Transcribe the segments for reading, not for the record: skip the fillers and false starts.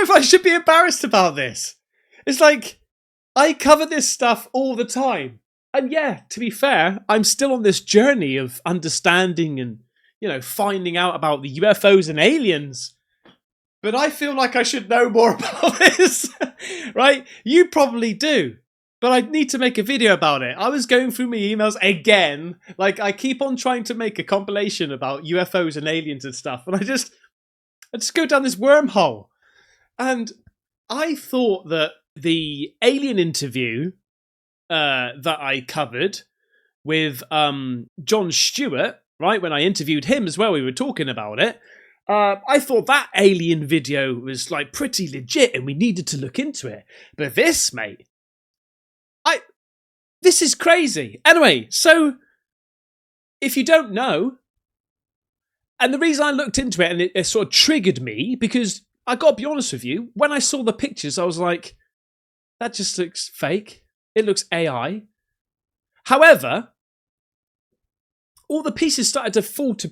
if I should be embarrassed about this. It's like, I cover this stuff all the time. And yeah, to be fair, I'm still on this journey of understanding and, finding out about the UFOs and aliens. But I feel like I should know more about this, right? You probably do. But I need to make a video about it. I was going through my emails again. Like, I keep on trying to make a compilation about UFOs and aliens and stuff. And I just go down this wormhole. And I thought that the alien interview that I covered with John Stewart, right, when I interviewed him as well, we were talking about it. I thought that alien video was like pretty legit and we needed to look into it. But this, mate, this is crazy. Anyway, so if you don't know, and the reason I looked into it and it sort of triggered me, because I got to be honest with you, when I saw the pictures, I was like, that just looks fake. It looks AI. However, all the pieces started to fall to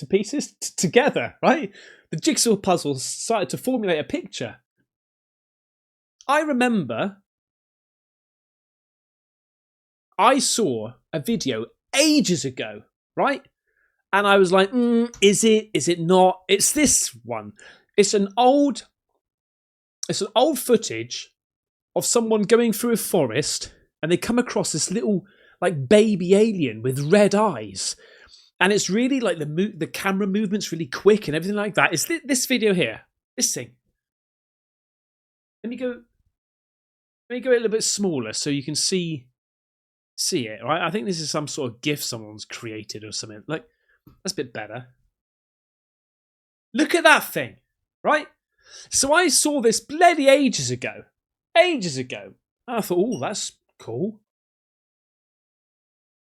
pieces together, right? The jigsaw puzzle started to formulate a picture. I remember I saw a video ages ago, right? And I was like, is it? Is it not? It's this one. It's an old footage of someone going through a forest and they come across this little like baby alien with red eyes. And it's really like the camera movement's really quick and everything like that. It's this video here. This thing. Let me go a little bit smaller so you can see it, right? I think this is some sort of GIF someone's created or something. Like, that's a bit better. Look at that thing, right? So I saw this bloody ages ago. And I thought, oh, that's cool.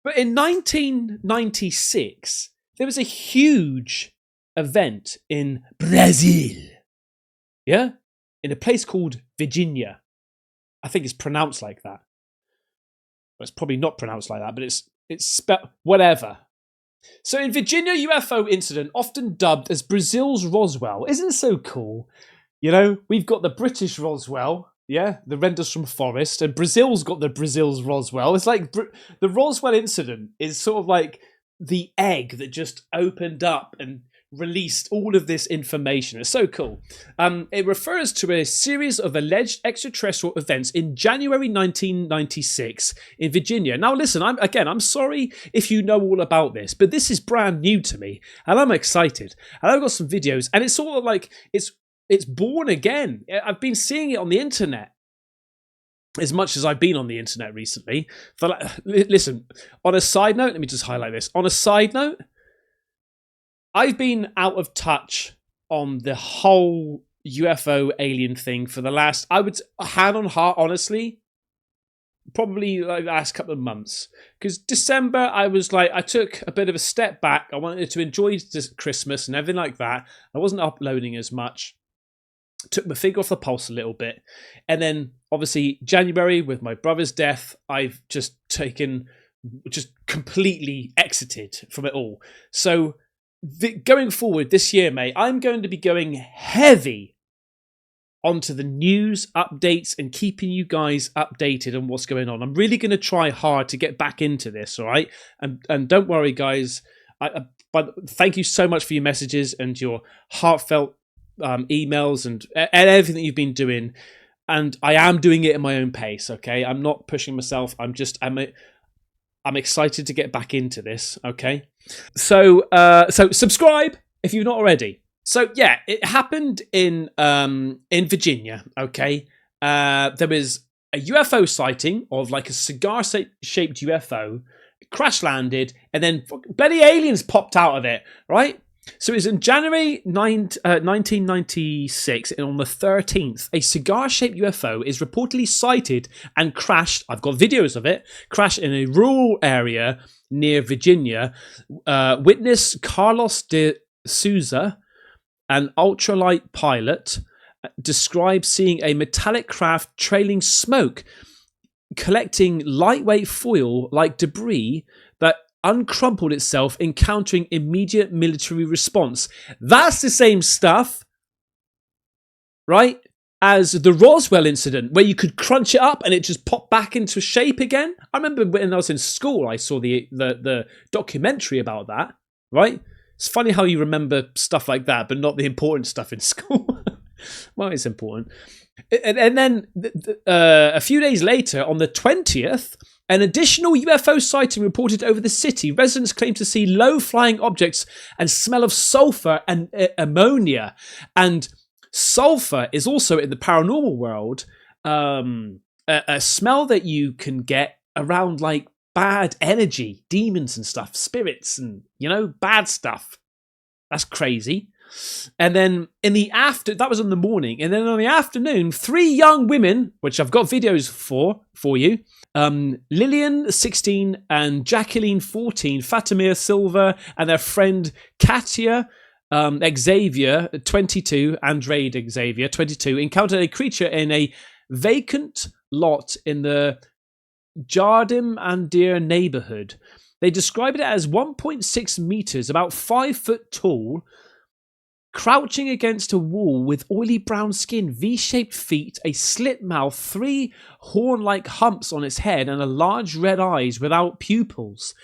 But in 1996, there was a huge event in Brazil. Yeah? In a place called Varginha. I think it's pronounced like that. Well, it's probably not pronounced like that, but it's spelled whatever. So in Varginha UFO incident, often dubbed as Brazil's Roswell. Isn't it so cool? We've got the British Roswell. Yeah, the Renders from Forest, and Brazil's got Brazil's Roswell. It's like the Roswell incident is sort of like the egg that just opened up and released all of this information. It's so cool. It refers to a series of alleged extraterrestrial events in January 1996 in Virginia. Now, listen, I'm sorry if you know all about this, but this is brand new to me, and I'm excited. And I've got some videos, and it's sort of like it's born again. I've been seeing it on the internet as much as I've been on the internet recently. Listen, on a side note, let me just highlight this. On a side note, I've been out of touch on the whole UFO alien thing for the last, I would, hand on heart, honestly, probably like the last couple of months. Because December, I was like, I took a bit of a step back. I wanted to enjoy this Christmas and everything like that. I wasn't uploading as much. Took my finger off the pulse a little bit. And then, obviously, January, with my brother's death, I've just completely exited from it all. So, going forward this year, mate, I'm going to be going heavy onto the news updates and keeping you guys updated on what's going on. I'm really going to try hard to get back into this, all right? And don't worry, guys. But thank you so much for your messages and your heartfelt emails and everything that you've been doing. And I am doing it at my own pace, okay? I'm not pushing myself. I'm excited to get back into this, okay? So subscribe if you've not already. So yeah, it happened in Virginia, okay? There was a UFO sighting of like a cigar-shaped UFO, crash landed, and then bloody aliens popped out of it, right? So it was in January 1996, and on the 13th, a cigar-shaped UFO is reportedly sighted and crashed. I've got videos of it. Crashed in a rural area near Virginia. Witness Carlos de Souza, an ultralight pilot, described seeing a metallic craft trailing smoke, collecting lightweight foil-like debris that uncrumpled itself, encountering immediate military response. That's the same stuff, right? as the Roswell incident, where you could crunch it up and it just popped back into shape again. I remember when I was in school, I saw the documentary about that, right? It's funny how you remember stuff like that, but not the important stuff in school. Well, it's important. And then a few days later, on the 20th, an additional UFO sighting reported over the city. Residents claim to see low-flying objects and smell of sulfur and ammonia. And sulfur is also, in the paranormal world, a smell that you can get around like bad energy, demons and stuff, spirits and, bad stuff. That's crazy. And then that was in the morning. And then on the afternoon, 3 young women, which I've got videos for you, Lillian, 16, and Jacqueline, 14, Fatimir Silva, and their friend Katia Xavier, 22, Andrade Xavier, 22, encountered a creature in a vacant lot in the Jardim Andir neighborhood. They described it as 1.6 meters, about 5 foot tall, crouching against a wall with oily brown skin, V-shaped feet, a slit mouth, 3 horn-like humps on its head, and a large red eyes without pupils.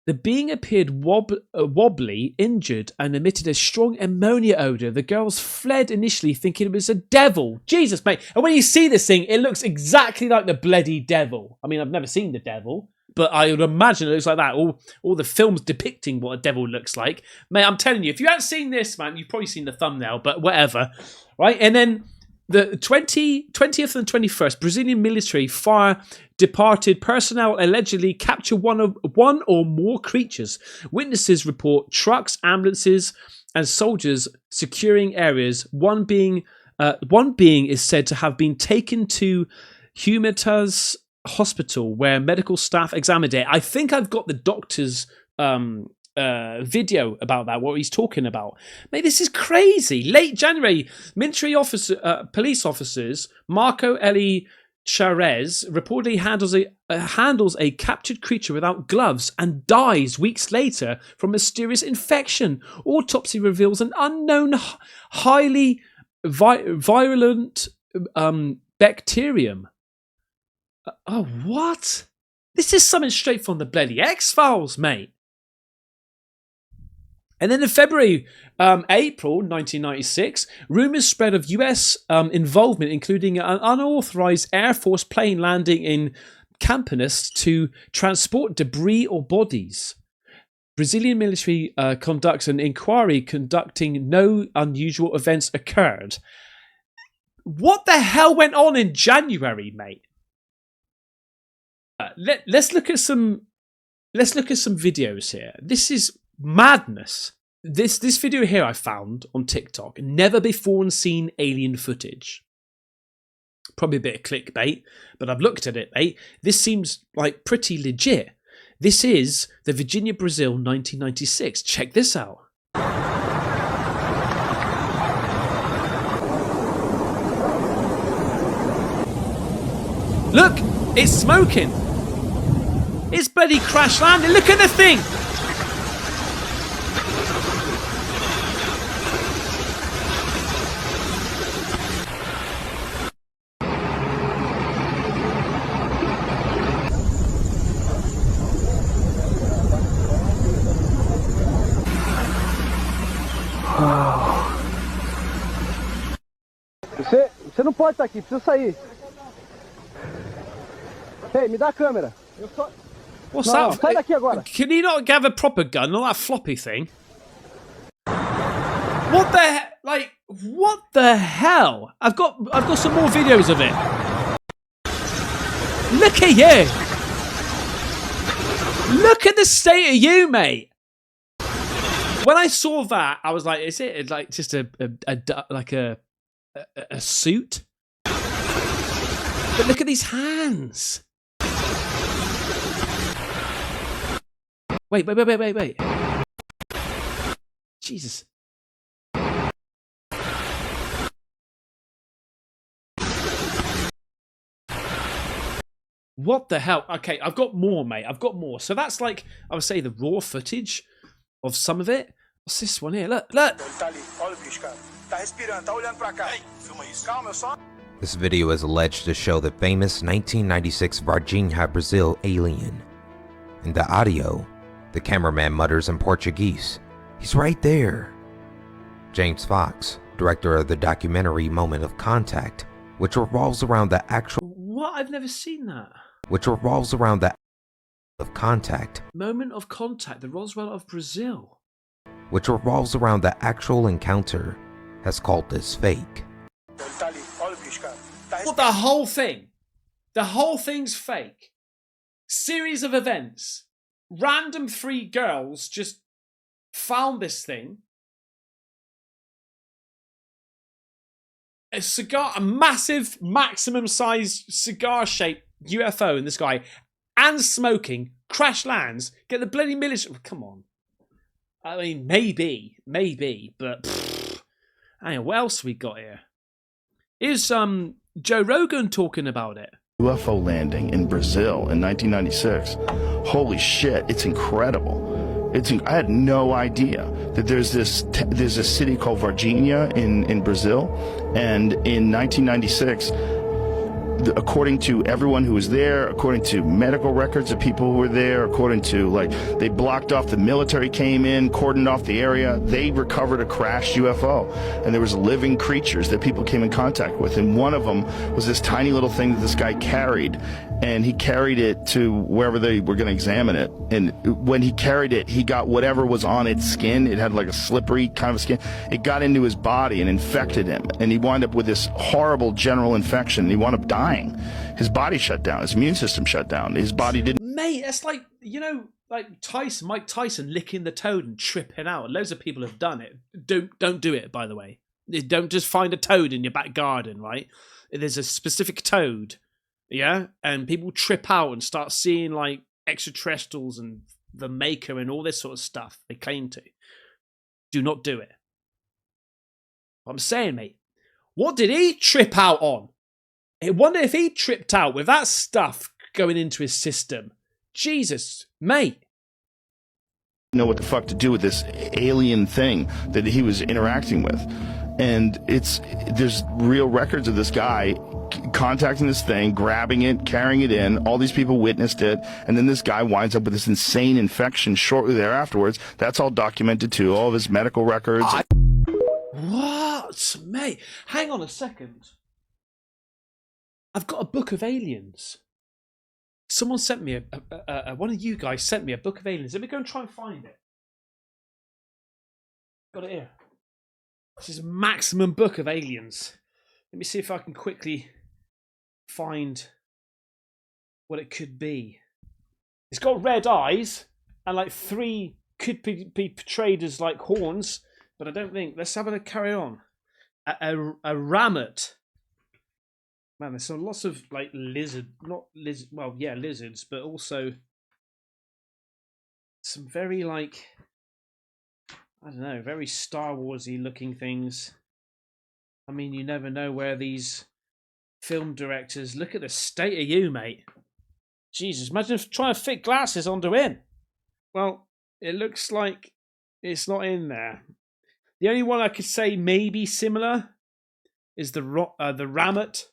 The being appeared wobbly, injured, and emitted a strong ammonia odor. The girls fled initially, thinking it was a devil. Jesus, mate. And when you see this thing, it looks exactly like the bloody devil. I mean, I've never seen the devil, but I would imagine it looks like that. All the films depicting what a devil looks like. Mate, I'm telling you, if you haven't seen this, man, you've probably seen the thumbnail, but whatever. Right? And then the 20th and 21st, Brazilian military fire departed personnel allegedly capture one or more creatures. Witnesses report trucks, ambulances, and soldiers securing areas. One being is said to have been taken to Humanitas Hospital, where medical staff examined it. I think I've got the doctor's video about that, what he's talking about. Mate, this is crazy. Late January, military police officers Marco Eli Charez reportedly handles a captured creature without gloves and dies weeks later from mysterious infection. Autopsy reveals an unknown, highly virulent bacterium. Oh, what? This is something straight from the bloody X-Files, mate. And then in April 1996, rumors spread of US involvement, including an unauthorized Air Force plane landing in Campinas to transport debris or bodies. Brazilian military conducts an inquiry conducting no unusual events occurred. What the hell went on in January, mate? Let's look at some videos here. This is madness. This video here I found on TikTok. Never before seen alien footage. Probably a bit of clickbait, but I've looked at it, mate. This seems like pretty legit. This is the Virginia, Brazil, 1996. Check this out. Look, it's smoking. It's bloody crash landing. Look at the thing. Você não pode estar aqui, precisa sair. Ei, me dá a câmera. What's não, that? Sai daqui agora. Can you not have a proper gun, not that floppy thing? What the hell? I've got some more videos of it. Look at you. Look at the state of you, mate. When I saw that, I was like, is it like just a suit? But look at these hands. Wait. Jesus. What the hell? Okay, I've got more, mate. I've got more. So that's like, I would say, the raw footage of some of it. What's this one here? Look, look. This video is alleged to show the famous 1996 Varginha, Brazil alien. In the audio, the cameraman mutters in Portuguese, "He's right there." James Fox, director of the documentary Moment of Contact, which revolves around the actual What? I've never seen that. of contact, Moment of Contact, the Roswell of Brazil. which revolves around the actual encounter, has called this fake. What, the whole thing? The whole thing's fake. Series of events. Random 3 girls just found this thing. A massive, maximum-sized cigar-shaped UFO in the sky, and smoking, crash lands, get the bloody military... Come on. I mean, maybe, but... Hang on, what else we got here? Is Joe Rogan talking about it? UFO landing in Brazil in 1996. Holy shit, it's incredible. I had no idea that there's a city called Varginha in Brazil, and in 1996, according to everyone who was there, according to medical records of people who were there, according to, like, they blocked off, the military came in, cordoned off the area, they recovered a crashed UFO, and there was living creatures that people came in contact with, and one of them was this tiny little thing that this guy carried, and he carried it to wherever they were going to examine it, and when he carried it, he got whatever was on its skin. It had like a slippery kind of skin. It got into his body and infected him, and he wound up with this horrible general infection. He wound up dying. His body shut down. His immune system shut down. His body didn't... Mate, that's like, like Mike Tyson licking the toad and tripping out. Loads of people have done it. Don't do it, by the way. Don't just find a toad in your back garden, right? There's a specific toad, yeah? And people trip out and start seeing, like, extraterrestrials and the Maker and all this sort of stuff they claim to. Do not do it. What I'm saying, mate, what did he trip out on? I wonder if he tripped out with that stuff going into his system. Jesus, mate. Know what the fuck to do with this alien thing that he was interacting with. And there's real records of this guy contacting this thing, grabbing it, carrying it in. All these people witnessed it, and then this guy winds up with this insane infection shortly thereafterwards. That's all documented too, all of his medical records. What? Mate, hang on a second. I've got a book of aliens. Someone sent me one of you guys sent me a book of aliens. Let me go and try and find it. Got it here. This is a maximum book of aliens. Let me see if I can quickly find what it could be. It's got red eyes and like 3 could be portrayed as like horns, but I don't think. Let's have a carry on. A rammet. Man, there's lots of like lizards, but also some very like, I don't know, very Star Wars-y looking things. I mean, you never know where these film directors... Look at the state of you, mate. Jesus, imagine trying to fit glasses onto him. Well, it looks like it's not in there. The only one I could say maybe similar is the rammet.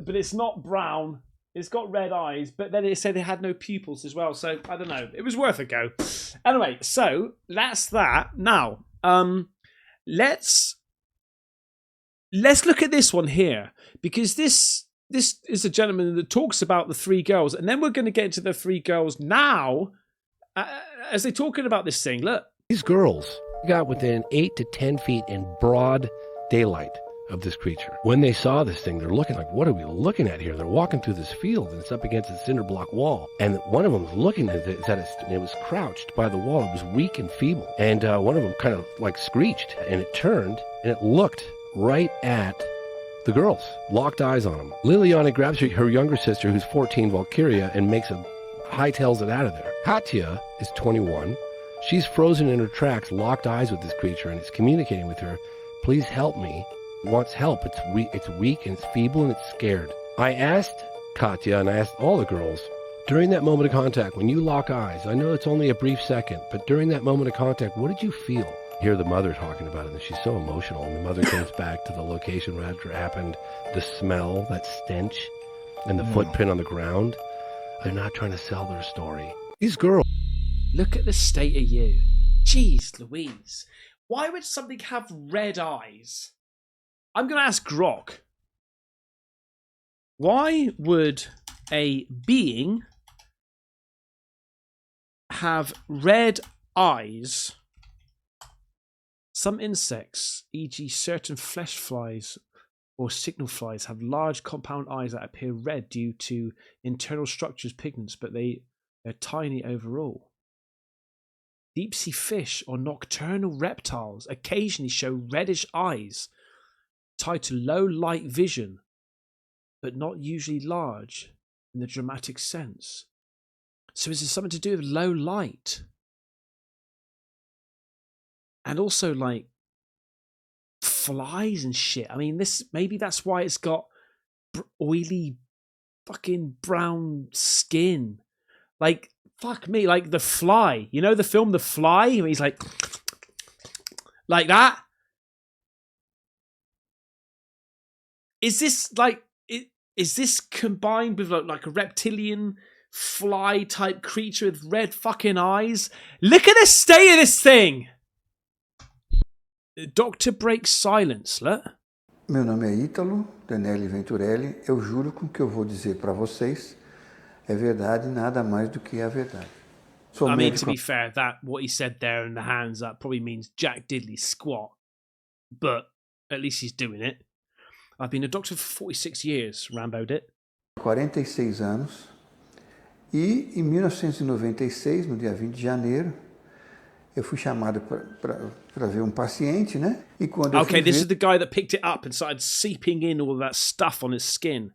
But it's not brown. It's got red eyes, but then it said it had no pupils as well. So, I don't know. It was worth a go. Anyway, so that's that. Now, let's look at this one here, because this is a gentleman that talks about the 3 girls, and then we're going to get into the 3 girls now as they're talking about this thing. Look. These girls got within 8 to 10 feet in broad daylight of this creature. When they saw this thing, they're looking like, what are we looking at here? They're walking through this field, and it's up against a cinder block wall. And one of them was looking at it, and it was crouched by the wall. It was weak and feeble. And one of them kind of like screeched, and it turned, and it looked right at the girls, locked eyes on them. Liliana grabs her younger sister, who's 14, Valkyria, and hightails it out of there. Katya is 21. She's frozen in her tracks, locked eyes with this creature, and it's communicating with her. Please help me. Wants help. It's weak and it's feeble and it's scared. I asked Katya and I asked all the girls, During that moment of contact, when you lock eyes, I know it's only a brief second, but during that moment of contact, what did you feel? Hear the mother talking about it, and she's so emotional, and the mother comes back to the location where it happened, the smell, that stench, and the footprint on the ground. They're not trying to sell their story. These girls... Look at the state of you. Jeez Louise. Why would something have red eyes? I'm going to ask Grok. Why would a being have red eyes? Some insects, e.g. certain flesh flies or signal flies, have large compound eyes that appear red due to internal structures, pigments, but they're tiny overall. Deep-sea fish or nocturnal reptiles occasionally show reddish eyes tied to low light vision, but not usually large in the dramatic sense. So is it something to do with low light? And also like flies and shit. I mean, maybe that's why it's got oily fucking brown skin. Like, fuck me, like The Fly. You know the film The Fly? He's like that. Is this like, is this combined with like a reptilian fly type creature with red fucking eyes? Look at the state of this thing. Doctor breaks silence, look. Meu nome é Ítalo Danelli Venturelli. Eu juro que o que eu vou dizer para vocês é verdade, nada mais do que a verdade. I mean, to be fair, that what he said there in the hands up probably means Jack Diddley squat, but at least he's doing it. I've been a doctor for 46 years, Rambo did. 46 anos. E em 1996, no dia 20 de janeiro, eu fui chamado para ver um paciente, né? E quando eu okay, this is the guy that picked it up and started seeping in all that stuff on his skin.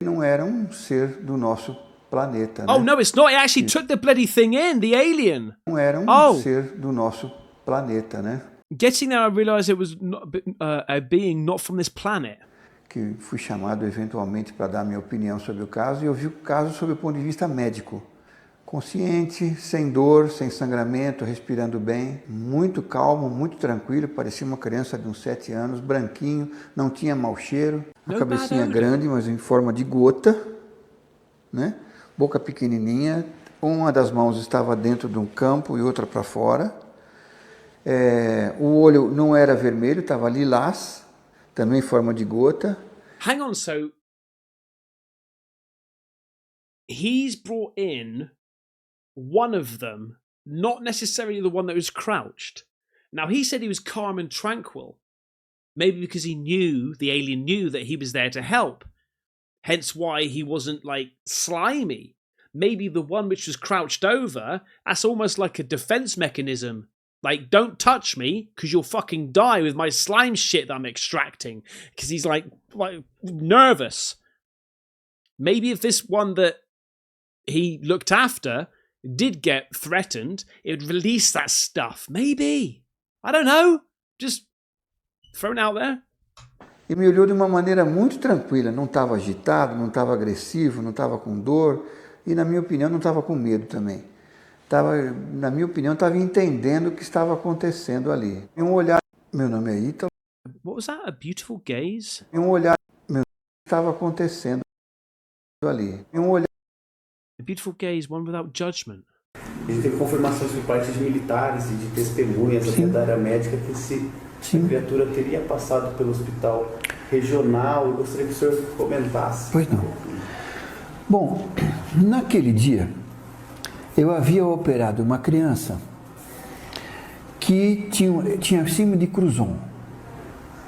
Não era ser do nosso planeta, né? Oh, no, it's not. It actually took the bloody thing in, the alien. Não era ser do nosso planeta, né? Getting there, I realized it was not, a being not from this planet. Que fui chamado eventualmente para dar minha opinião sobre o caso, e eu vi o caso sob o ponto de vista médico. Consciente, sem dor, sem sangramento, respirando bem, muito calmo, muito tranquilo, parecia uma criança de uns 7 anos, branquinho, não tinha mau cheiro, a cabecinha grande, mas em forma de gota, né? Boca pequenininha, uma das mãos estava dentro de um campo e outra para fora. O olho não era vermelho, estava lilás, também em forma de gota. Hang on, so he's brought in one of them, not necessarily the one that was crouched. Now, he said he was calm and tranquil, maybe because the alien knew that he was there to help, hence why he wasn't like slimy. Maybe the one which was crouched over, that's almost like a defense mechanism. Like, don't touch me, because you'll fucking die with my slime shit that I'm extracting. Because he's like nervous. Maybe if this one that he looked after did get threatened, it would release that stuff. Maybe. I don't know. Just thrown out there. E me olhou de uma maneira muito tranquila. Não estava agitado, não estava agressivo, não estava com dor. E, na minha opinião, não estava com medo também. Na minha opinião, estava entendendo o que estava acontecendo ali. E um olhar... Meu nome é Ítalo. What was that? A beautiful gaze? E um olhar... Meu... Estava acontecendo ali. E um olhar... A beautiful gaze, one without judgment. A gente teve confirmações por parte de militares e de testemunhas da área médica que a criatura teria passado pelo hospital regional. Eu gostaria que o senhor comentasse. Pois não. Bom, naquele dia, eu havia operado uma criança que tinha síndrome de Crouzon.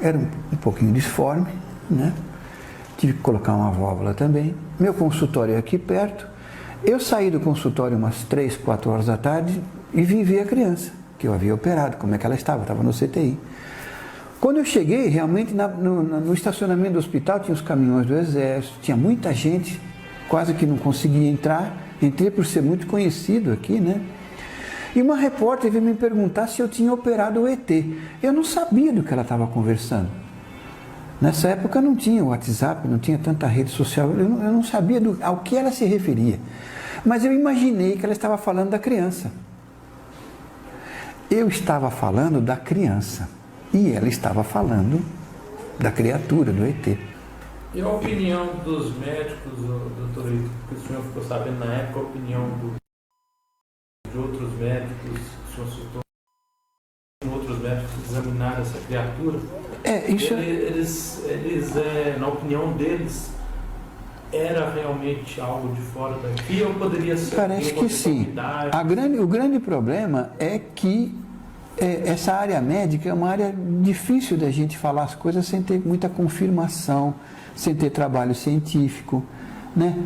Era um pouquinho disforme, né? Tive que colocar uma válvula também. Meu consultório é aqui perto. Eu saí do consultório umas 3, 4 horas da tarde e vim ver a criança, que eu havia operado, como é que ela estava no CTI. Quando eu cheguei, realmente no estacionamento do hospital tinha os caminhões do exército, tinha muita gente, quase que não conseguia entrar. Entrei por ser muito conhecido aqui, né? E uma repórter veio me perguntar se eu tinha operado o ET. Eu não sabia do que ela estava conversando. Nessa época não tinha WhatsApp, não tinha tanta rede social, eu não sabia ao que ela se referia. Mas eu imaginei que ela estava falando da criança. Eu estava falando da criança. E ela estava falando da criatura, do ET. E a opinião dos médicos, doutor, que o senhor ficou sabendo na época, a opinião de outros médicos, o senhor citou outros médicos que examinaram essa criatura? Eles, na opinião deles, era realmente algo de fora daqui ou poderia ser? Parece que sim. O grande problema é que essa área médica é uma área difícil da gente falar as coisas sem ter muita confirmação, sem ter trabalho científico, né?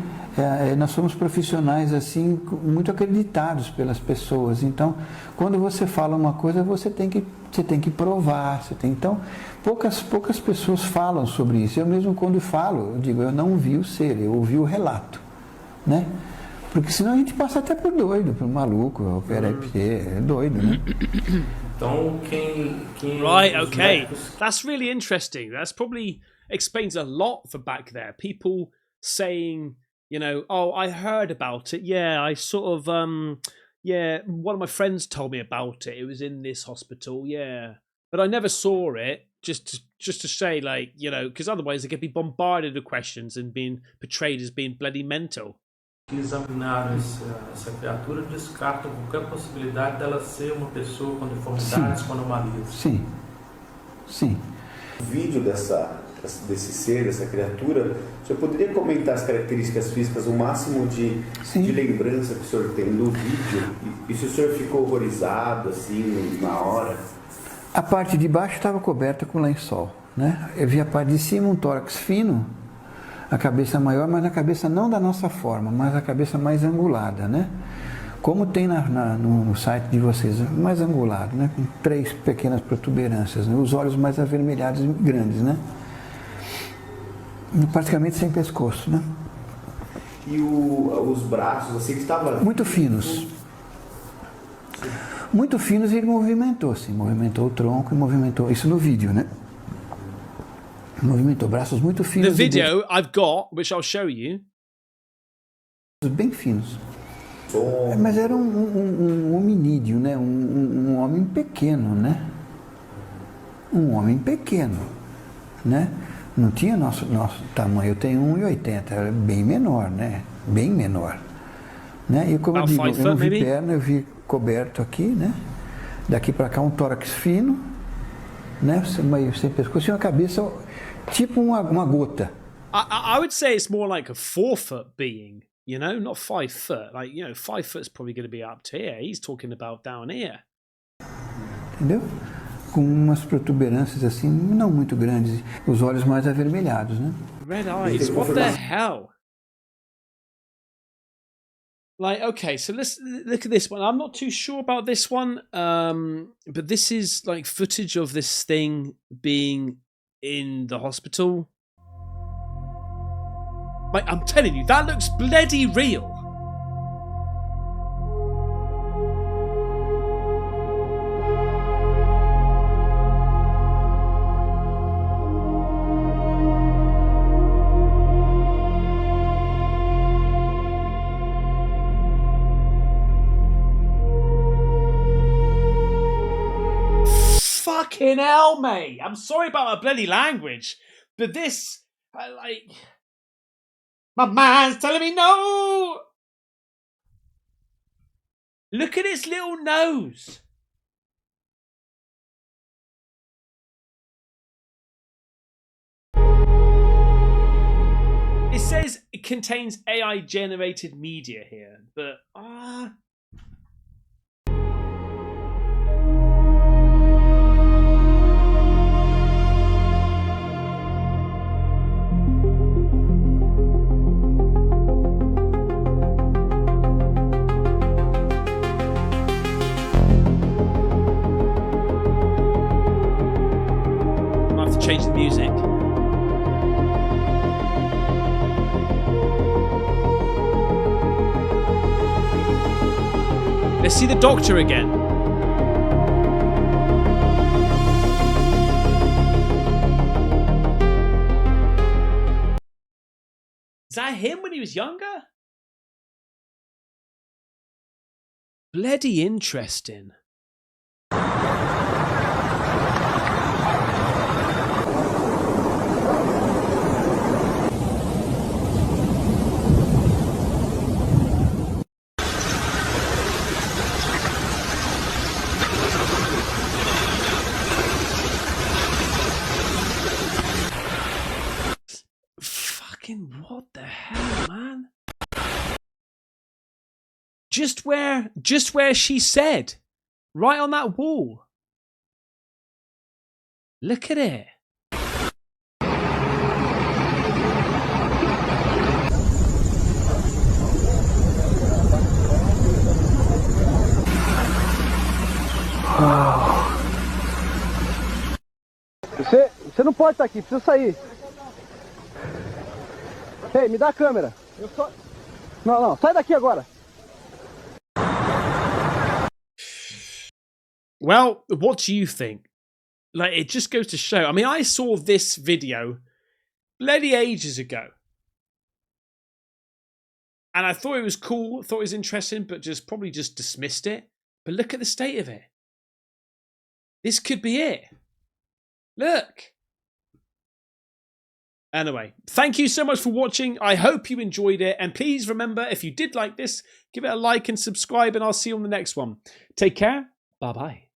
Nós somos profissionais assim muito acreditados pelas pessoas. Então, quando você fala uma coisa, você tem que provar. Então, poucas pessoas falam sobre isso. Eu mesmo quando falo, eu digo, eu não vi o ser, eu ouvi o relato, né? Porque senão a gente passa até por doido, por maluco, é doido, né? Então, Right, okay. That's really interesting. That's probably explains a lot for back there. People saying, you know, oh, I heard about it. Yeah, I sort of, yeah, one of my friends told me about it. It was in this hospital, yeah. But I never saw it, just to say, like, you know, because otherwise they could be bombarded with questions and being portrayed as being bloody mental. Que examinaram essa criatura descartam qualquer possibilidade dela ser uma pessoa com deformidades, com anomalias. Sim, sim. O vídeo desse ser, dessa criatura, o senhor poderia comentar as características físicas, o máximo de lembrança que o senhor tem do vídeo? E se o senhor ficou horrorizado, assim, na hora? A parte de baixo estava coberta com lençol, né? Eu vi a parte de cima, um tórax fino, a cabeça maior, mas a cabeça não da nossa forma, mas a cabeça mais angulada, né? Como tem no site de vocês, mais angulado, né? Com 3 pequenas protuberâncias, né? Os olhos mais avermelhados e grandes, né? Praticamente sem pescoço, né? E os braços, assim, que estavam... Muito finos. Muito finos, e ele movimentou, sim. Movimentou o tronco e movimentou... Isso no vídeo, né? Movimentou braços muito finos. The video I've got, which I'll show you. Bem finos. Mas era um hominídeo, né? Um homem pequeno, né? Um homem pequeno, né? Não tinha nosso tamanho. Eu tenho 1,80, era bem menor, né? Bem menor, né? E como eu digo, eu não vi perna, eu vi coberto aqui, né? Daqui para cá um tórax fino, né? Meio sem pescoço e uma cabeça tipo uma gota. I would say it's more like a 4-foot being, you know, not 5 foot. Like, you know, 5 foot's probably going to be up to here. He's talking about down here. Entendeu? Com umas protuberâncias assim, não muito grandes, os olhos mais avermelhados, né? Red eyes, what the hell? Like, okay, so let's look at this one. I'm not too sure about this one, but this is like footage of this thing being in the hospital. Like, I'm telling you, that looks bloody real. Fucking hell, mate. I'm sorry about my bloody language, but this, like, my mind's telling me no. Look at its little nose. It says it contains AI generated media here, but change the music. Let's see the doctor again. Is that him when he was younger? Bloody interesting. Fucking what the hell, man? Just where she said, right on that wall. Look at it. Você não pode estar aqui, precisa sair. Ei, me dá a câmera. Eu só... Não, sai daqui agora. Well, what do you think? Like, it just goes to show. I mean, I saw this video bloody ages ago. And I thought it was cool, thought it was interesting, but probably just dismissed it. But look at the state of it. This could be it. Look. Anyway, thank you so much for watching. I hope you enjoyed it. And please remember, if you did like this, give it a like and subscribe, and I'll see you on the next one. Take care. Bye-bye.